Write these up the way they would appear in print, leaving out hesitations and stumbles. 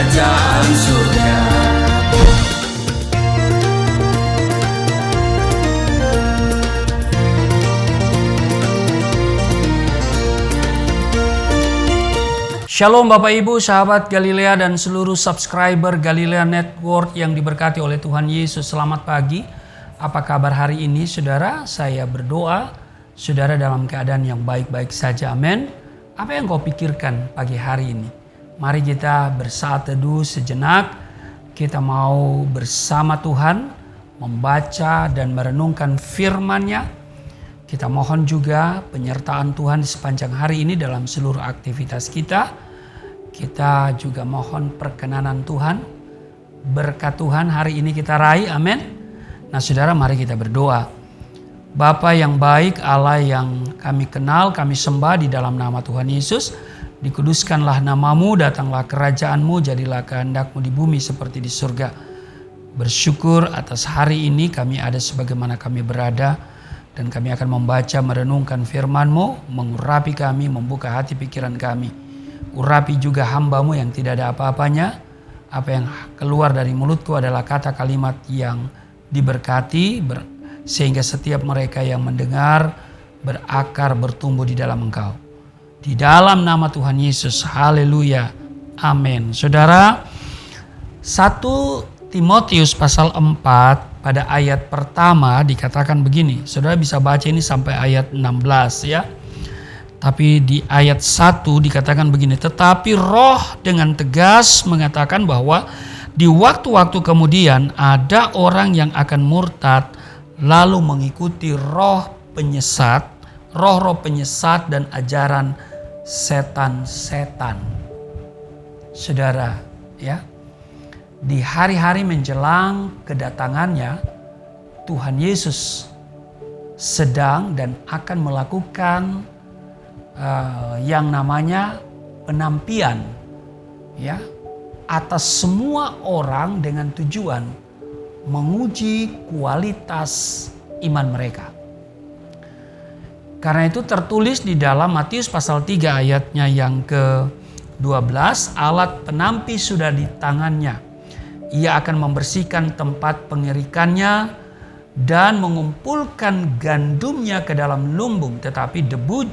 kerajaan surga. Shalom Bapak Ibu, sahabat Galilea dan seluruh subscriber Galilea Network yang diberkati oleh Tuhan Yesus. Selamat pagi. Apa kabar hari ini saudara? Saya berdoa saudara dalam keadaan yang baik-baik saja. Amin. Apa yang kau pikirkan pagi hari ini? Mari kita bersaat teduh sejenak. Kita mau bersama Tuhan membaca dan merenungkan firman-Nya. Kita mohon juga penyertaan Tuhan di sepanjang hari ini dalam seluruh aktivitas kita. Kita juga mohon perkenanan Tuhan, berkat Tuhan hari ini kita raih, amin. Nah saudara, mari kita berdoa. Bapa yang baik, Allah yang kami kenal, kami sembah di dalam nama Tuhan Yesus. Dikuduskanlah namamu, datanglah kerajaanmu, jadilah kehendakmu di bumi seperti di surga. Bersyukur atas hari ini kami ada sebagaimana kami berada. Dan kami akan membaca, merenungkan firman-Mu, mengurapi kami, membuka hati pikiran kami. Urapi juga hamba-Mu yang tidak ada apa-apanya. Apa yang keluar dari mulutku adalah kata kalimat yang diberkati, sehingga setiap mereka yang mendengar berakar, bertumbuh di dalam Engkau. Di dalam nama Tuhan Yesus, haleluya, amin. Saudara, 1 Timotius pasal 4 pada ayat pertama dikatakan begini. Saudara bisa baca ini sampai ayat 16 ya. Tapi di ayat 1 dikatakan begini. Tetapi Roh dengan tegas mengatakan bahwa di waktu-waktu kemudian ada orang yang akan murtad lalu mengikuti roh penyesat, roh-roh penyesat dan ajaran setan-setan. Saudara ya. Di hari-hari menjelang kedatangannya, Tuhan Yesus sedang dan akan melakukan yang namanya penampian ya, atas semua orang dengan tujuan menguji kualitas iman mereka. Karena itu tertulis di dalam Matius pasal 3 ayatnya yang ke-12, alat penampi sudah di tangannya. Ia akan membersihkan tempat pengerikannya dan mengumpulkan gandumnya ke dalam lumbung. Tetapi debu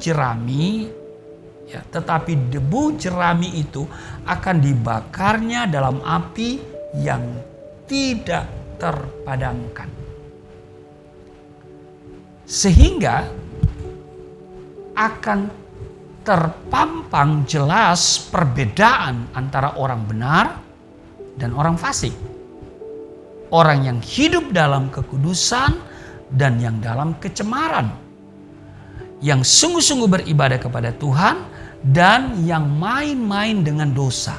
jerami itu akan dibakarnya dalam api yang tidak terpadamkan. Sehingga akan terpampang jelas perbedaan antara orang benar dan orang fasik. Orang yang hidup dalam kekudusan dan yang dalam kecemaran. Yang sungguh-sungguh beribadah kepada Tuhan dan yang main-main dengan dosa.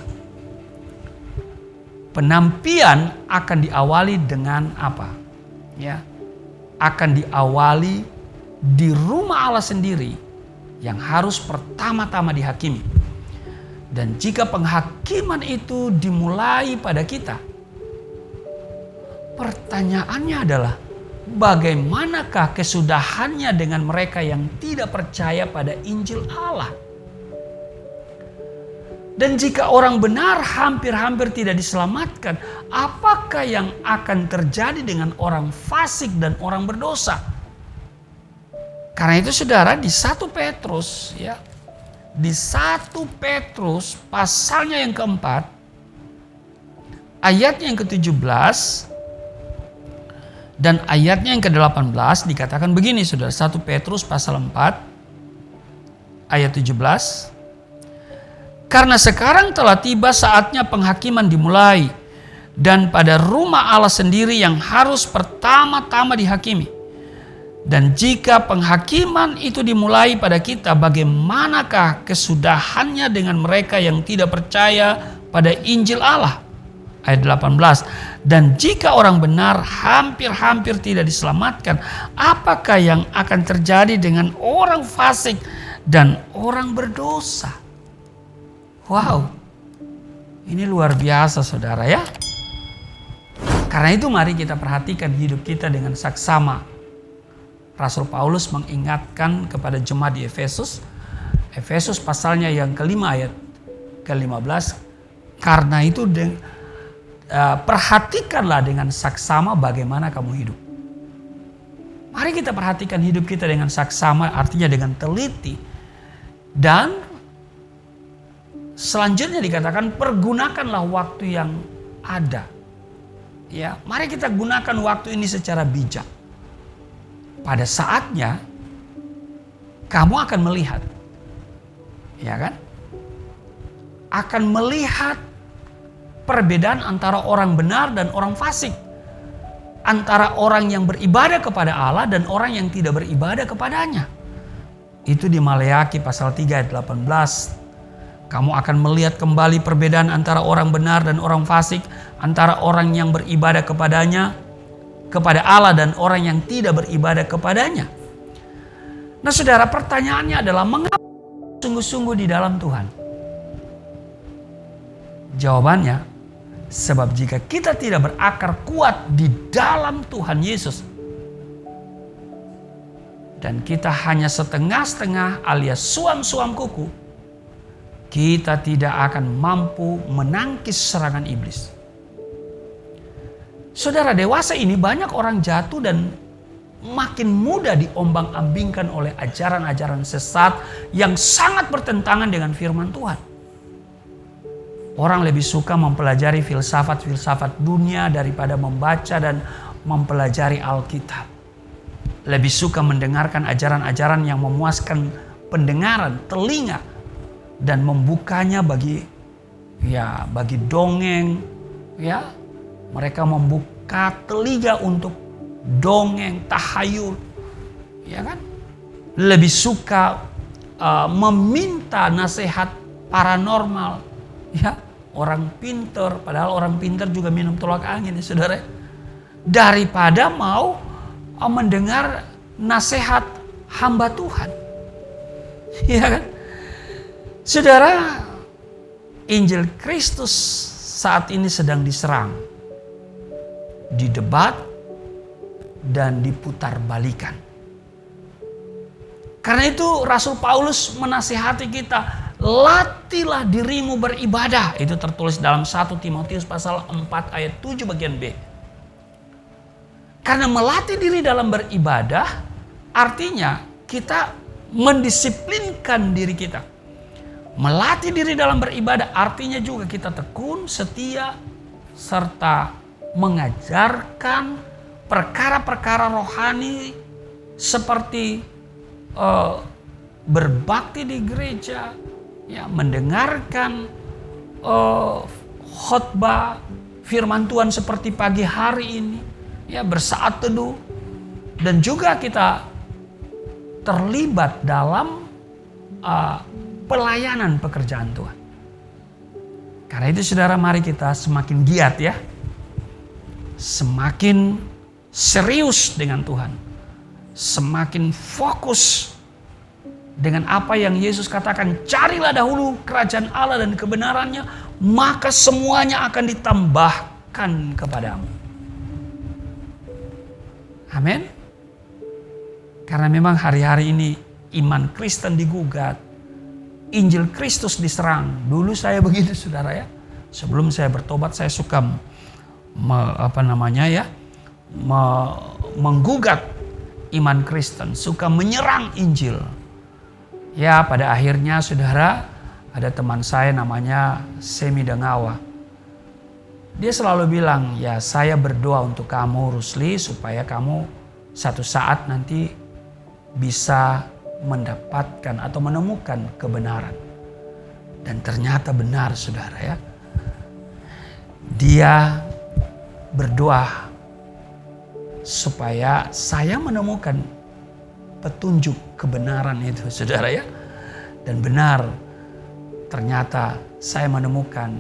Penampian akan diawali dengan apa? Ya, akan diawali di rumah Allah sendiri yang harus pertama-tama dihakimi. Dan jika penghakiman itu dimulai pada kita, pertanyaannya adalah bagaimanakah kesudahannya dengan mereka yang tidak percaya pada Injil Allah? Dan jika orang benar hampir-hampir tidak diselamatkan, apakah yang akan terjadi dengan orang fasik dan orang berdosa? Karena itu saudara, di 1 Petrus ya, di 1 Petrus pasalnya yang keempat, ayatnya yang ke-17 dan ayatnya yang ke-18 dikatakan begini saudara. 1 Petrus pasal 4 ayat 17. Karena sekarang telah tiba saatnya penghakiman dimulai. Dan pada rumah Allah sendiri yang harus pertama-tama dihakimi. Dan jika penghakiman itu dimulai pada kita, bagaimanakah kesudahannya dengan mereka yang tidak percaya pada Injil Allah? Ayat 18. Dan jika orang benar hampir-hampir tidak diselamatkan, apakah yang akan terjadi dengan orang fasik dan orang berdosa? Wow, ini luar biasa saudara ya. Karena itu mari kita perhatikan hidup kita dengan saksama. Rasul Paulus mengingatkan kepada jemaat di Efesus. Efesus pasalnya yang kelima ayat ke-15 Karena itu perhatikanlah dengan saksama bagaimana kamu hidup. Mari kita perhatikan hidup kita dengan saksama, artinya dengan teliti. Dan selanjutnya dikatakan pergunakanlah waktu yang ada. Ya, mari kita gunakan waktu ini secara bijak. Pada saatnya kamu akan melihat, ya kan? Akan melihat perbedaan antara orang benar dan orang fasik. Antara orang yang beribadah kepada Allah dan orang yang tidak beribadah kepadanya. Itu di Maleakhi pasal 3 ayat 18. Kamu akan melihat kembali perbedaan antara orang benar dan orang fasik. Antara orang yang beribadah kepadanya, kepada Allah, dan orang yang tidak beribadah kepadanya. Nah saudara, pertanyaannya adalah mengapa sungguh-sungguh di dalam Tuhan? Jawabannya, sebab jika kita tidak berakar kuat di dalam Tuhan Yesus, dan kita hanya setengah-setengah alias suam-suam kuku, kita tidak akan mampu menangkis serangan iblis. Saudara, dewasa ini banyak orang jatuh dan makin mudah diombang-ambingkan oleh ajaran-ajaran sesat yang sangat bertentangan dengan firman Tuhan. Orang lebih suka mempelajari filsafat-filsafat dunia daripada membaca dan mempelajari Alkitab. Lebih suka mendengarkan ajaran-ajaran yang memuaskan pendengaran, telinga, dan membukanya bagi dongeng, ya. Mereka membuka telinga untuk dongeng, tahayul, ya kan? Lebih suka meminta nasihat paranormal, ya, orang pinter, padahal orang pinter juga minum tolak angin, ya saudara, daripada mau mendengar nasihat hamba Tuhan, ya kan? Saudara, Injil Kristus saat ini sedang diserang, didebat, dan diputar balikan. Karena itu Rasul Paulus menasihati kita, latihlah dirimu beribadah. Itu tertulis dalam 1 Timotius pasal 4 ayat 7 bagian B. Karena melatih diri dalam beribadah artinya kita mendisiplinkan diri kita. Melatih diri dalam beribadah artinya juga kita tekun, setia, serta mengajarkan perkara-perkara rohani seperti berbakti di gereja, ya, mendengarkan khotbah firman Tuhan seperti pagi hari ini, ya, bersaat teduh, dan juga kita terlibat dalam pelayanan pekerjaan Tuhan. Karena itu saudara, mari kita semakin giat, ya, semakin serius dengan Tuhan, semakin fokus dengan apa yang Yesus katakan, carilah dahulu kerajaan Allah dan kebenarannya, maka semuanya akan ditambahkan kepadamu. Amin. Karena memang hari-hari ini iman Kristen digugat, Injil Kristus diserang. Dulu saya begitu saudara, ya. Sebelum saya bertobat saya suka menggugat iman Kristen, suka menyerang Injil. Ya, pada akhirnya saudara, ada teman saya namanya Semi Dengawa. Dia selalu bilang, ya saya berdoa untuk kamu Rusli, supaya kamu satu saat nanti bisa mendapatkan atau menemukan kebenaran. Dan ternyata benar saudara, ya. Dia berdoa supaya saya menemukan petunjuk kebenaran itu saudara, ya. Dan benar, ternyata saya menemukan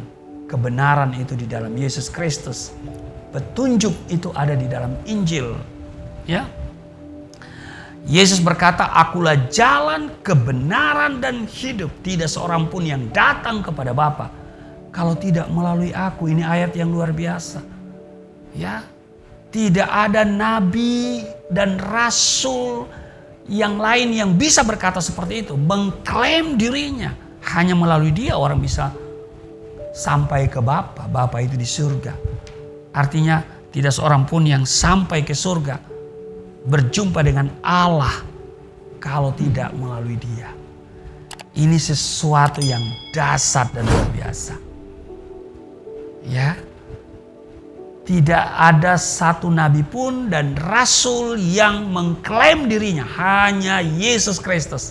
kebenaran itu di dalam Yesus Kristus. Petunjuk itu ada di dalam Injil, ya. Yesus berkata, akulah jalan, kebenaran, dan hidup. Tidak seorang pun yang datang kepada Bapa kalau tidak melalui aku. Ini ayat yang luar biasa, ya. Tidak ada nabi dan rasul yang lain yang bisa berkata seperti itu, mengklaim dirinya. Hanya melalui dia orang bisa sampai ke Bapa, Bapa itu di surga. Artinya tidak seorang pun yang sampai ke surga berjumpa dengan Allah kalau tidak melalui Dia. Ini sesuatu yang dasar dan luar biasa. Ya. Tidak ada satu nabi pun dan rasul yang mengklaim dirinya, hanya Yesus Kristus.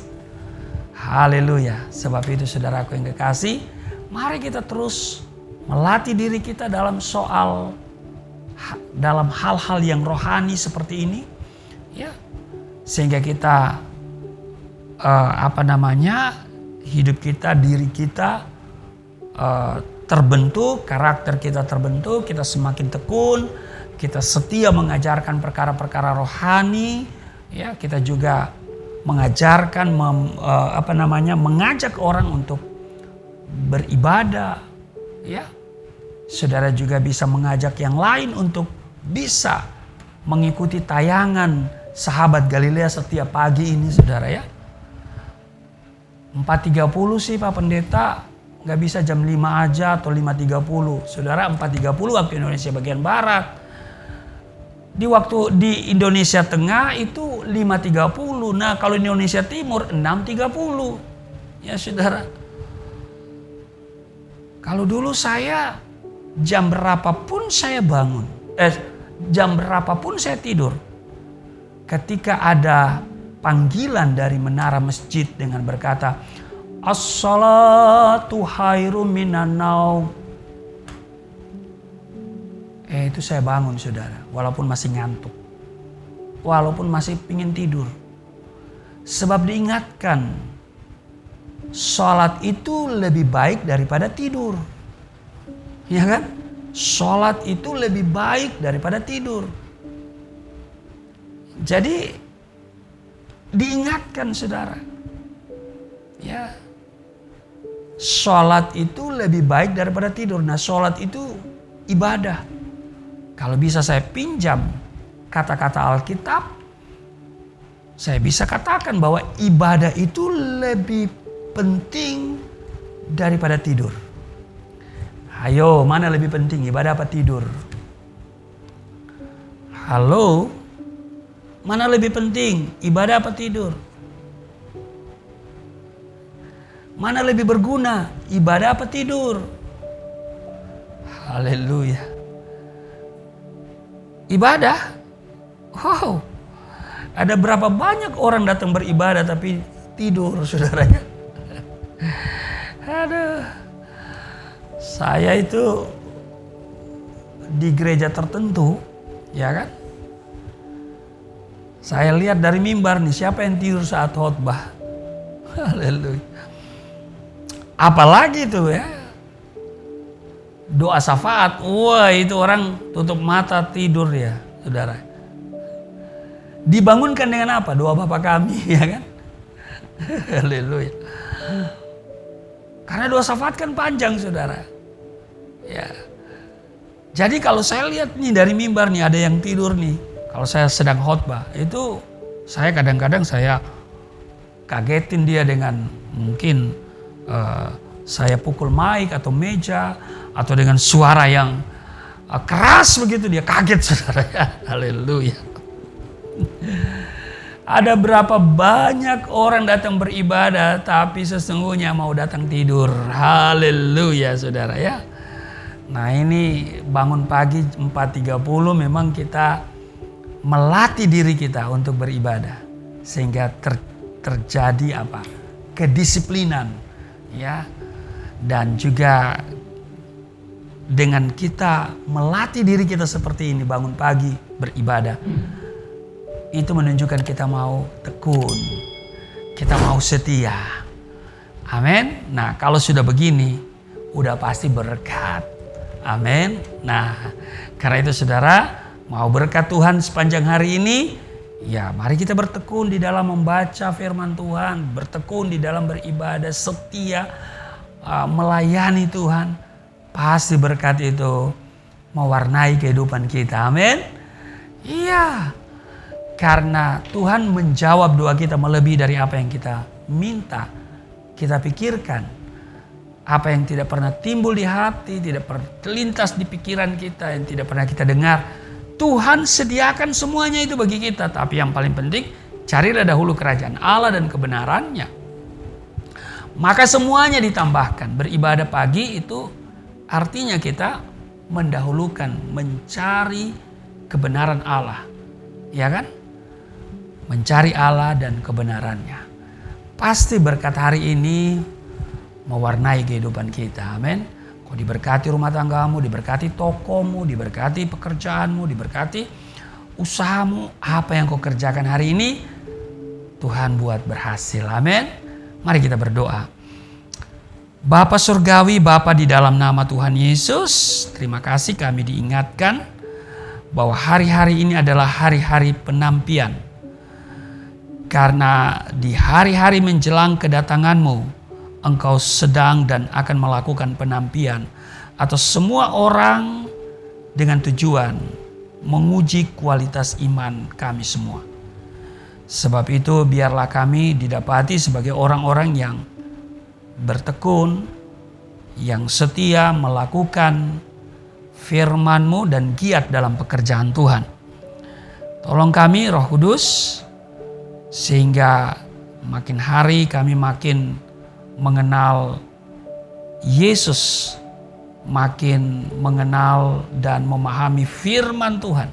Haleluya. Sebab itu saudaraku yang kekasih, mari kita terus melatih diri kita dalam hal-hal yang rohani seperti ini, ya, sehingga kita hidup kita, diri kita terbentuk, karakter kita terbentuk, kita semakin tekun, kita setia mengajarkan perkara-perkara rohani, ya, kita juga mengajarkan, mengajak orang untuk beribadah, ya. Saudara juga bisa mengajak yang lain untuk bisa mengikuti tayangan Sahabat Galilea setiap pagi ini, saudara, ya. 4.30 sih Pak Pendeta, nggak bisa jam 5 aja atau 5.30. Saudara, 4.30 waktu Indonesia bagian Barat. Di Indonesia Tengah itu 5.30. Nah, kalau Indonesia Timur 6.30. Ya saudara. Kalau dulu saya jam berapapun saya bangun. Jam berapapun saya tidur. Ketika ada panggilan dari menara masjid dengan berkata, As-salatu khairum minan naum. Itu saya bangun saudara. Walaupun masih ngantuk. Walaupun masih pingin tidur. Sebab diingatkan. Salat itu lebih baik daripada tidur. Ya kan? Salat itu lebih baik daripada tidur. Jadi diingatkan saudara. Ya. Sholat itu lebih baik daripada tidur. Nah, sholat itu ibadah. Kalau bisa saya pinjam kata-kata Alkitab, saya bisa katakan bahwa ibadah itu lebih penting daripada tidur. Ayo, mana lebih penting, ibadah apa tidur? Halo, mana lebih penting, ibadah apa tidur? Mana lebih berguna, ibadah apa tidur? Haleluya. Ibadah? Wow. Ada berapa banyak orang datang beribadah tapi tidur, saudaranya? Aduh. Saya itu di gereja tertentu, ya kan? Saya lihat dari mimbar nih, siapa yang tidur saat khotbah? Haleluya. Apalagi itu ya, doa syafaat, wah itu orang tutup mata tidur ya, saudara. Dibangunkan dengan apa? Doa Bapa kami, ya kan? Haleluya. Karena doa syafaat kan panjang, saudara. Ya. Jadi kalau saya lihat nih dari mimbar nih ada yang tidur nih, kalau saya sedang khotbah, itu saya kadang-kadang saya kagetin dia dengan mungkin saya pukul mic atau meja atau dengan suara yang keras begitu, dia kaget saudara ya. Haleluya. Ada berapa banyak orang datang beribadah tapi sesungguhnya mau datang tidur. Haleluya saudara ya. Nah ini bangun pagi 4.30 memang kita melatih diri kita untuk beribadah. Sehingga terjadi apa? Kedisiplinan. Ya, dan juga dengan kita melatih diri kita seperti ini, bangun pagi beribadah, itu menunjukkan kita mau tekun, kita mau setia. Amin. Nah kalau sudah begini udah pasti berkat. Amin. Nah karena itu saudara, mau berkat Tuhan sepanjang hari ini, ya mari kita bertekun di dalam membaca firman Tuhan, bertekun di dalam beribadah, setia melayani Tuhan. Pasti berkat itu mewarnai kehidupan kita. Amin. Iya. Karena Tuhan menjawab doa kita melebihi dari apa yang kita minta, kita pikirkan. Apa yang tidak pernah timbul di hati, tidak pernah terlintas di pikiran kita, yang tidak pernah kita dengar, Tuhan sediakan semuanya itu bagi kita. Tapi yang paling penting, carilah dahulu kerajaan Allah dan kebenarannya, maka semuanya ditambahkan. Beribadah pagi itu artinya kita mendahulukan mencari kebenaran Allah, ya kan? Mencari Allah dan kebenarannya. Pasti berkat hari ini mewarnai kehidupan kita. Amin. Kau diberkati rumah tanggamu, diberkati tokomu, diberkati pekerjaanmu, diberkati usahamu. Apa yang kau kerjakan hari ini, Tuhan buat berhasil. Amin. Mari kita berdoa. Bapa surgawi, Bapa di dalam nama Tuhan Yesus, terima kasih kami diingatkan bahwa hari-hari ini adalah hari-hari penantian. Karena di hari-hari menjelang kedatangan-Mu, Engkau sedang dan akan melakukan penampian atas semua orang dengan tujuan menguji kualitas iman kami semua. Sebab itu biarlah kami didapati sebagai orang-orang yang bertekun, yang setia melakukan firman-Mu dan giat dalam pekerjaan Tuhan. Tolong kami Roh Kudus, sehingga makin hari kami makin mengenal Yesus, makin mengenal dan memahami firman Tuhan,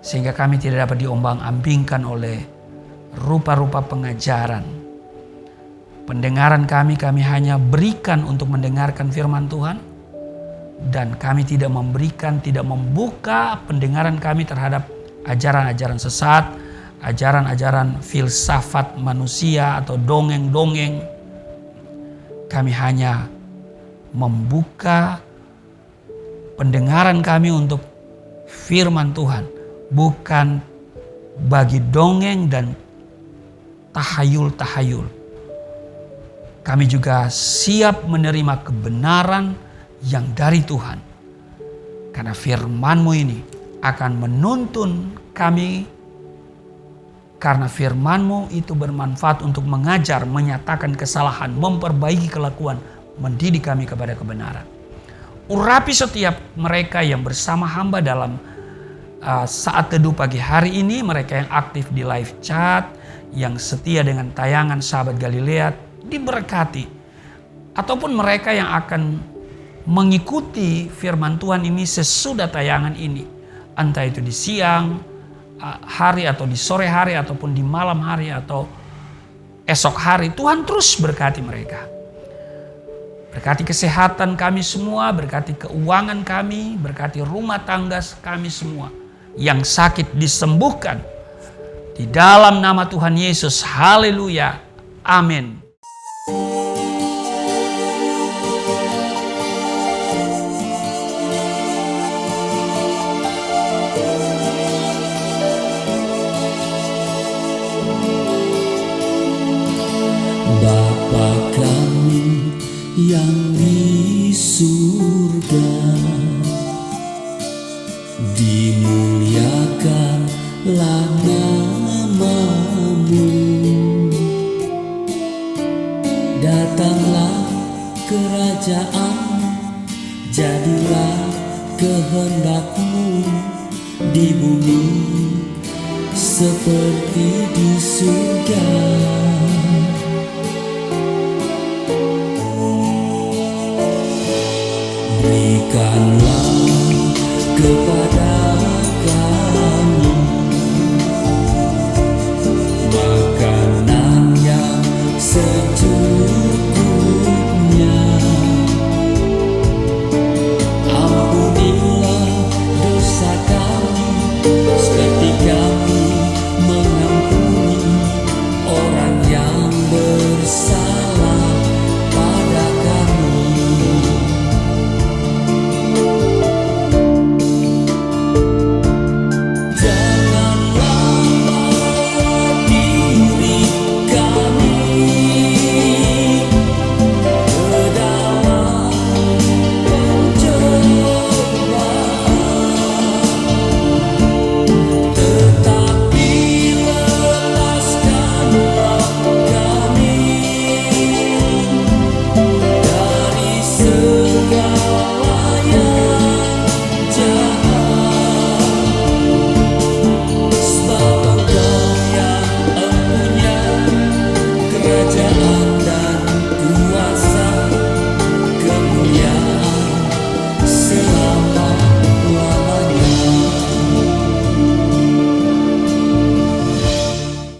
sehingga kami tidak dapat diombang-ambingkan oleh rupa-rupa pengajaran. Pendengaran kami hanya berikan untuk mendengarkan firman Tuhan, dan kami tidak membuka pendengaran kami terhadap ajaran-ajaran sesat, ajaran-ajaran filsafat manusia atau dongeng-dongeng. Kami hanya membuka pendengaran kami untuk firman Tuhan, bukan bagi dongeng dan tahayul-tahayul. Kami juga siap menerima kebenaran yang dari Tuhan, karena firman-Mu ini akan menuntun kami. Karena firman-Mu itu bermanfaat untuk mengajar, menyatakan kesalahan, memperbaiki kelakuan, mendidik kami kepada kebenaran. Urapi setiap mereka yang bersama hamba dalam saat teduh pagi hari ini, mereka yang aktif di live chat, yang setia dengan tayangan Sahabat Galilea, diberkati. Ataupun mereka yang akan mengikuti firman Tuhan ini sesudah tayangan ini, entah itu di siang hari atau di sore hari ataupun di malam hari atau esok hari. Tuhan terus berkati mereka. Berkati kesehatan kami semua, berkati keuangan kami, berkati rumah tangga kami semua. Yang sakit disembuhkan di dalam nama Tuhan Yesus. Haleluya. Amin. Bapa kami yang di surga, dimuliakanlah nama-Mu. Datanglah kerajaan, jadilah kehendak-Mu di bumi seperti di surga. Berikanlah kepada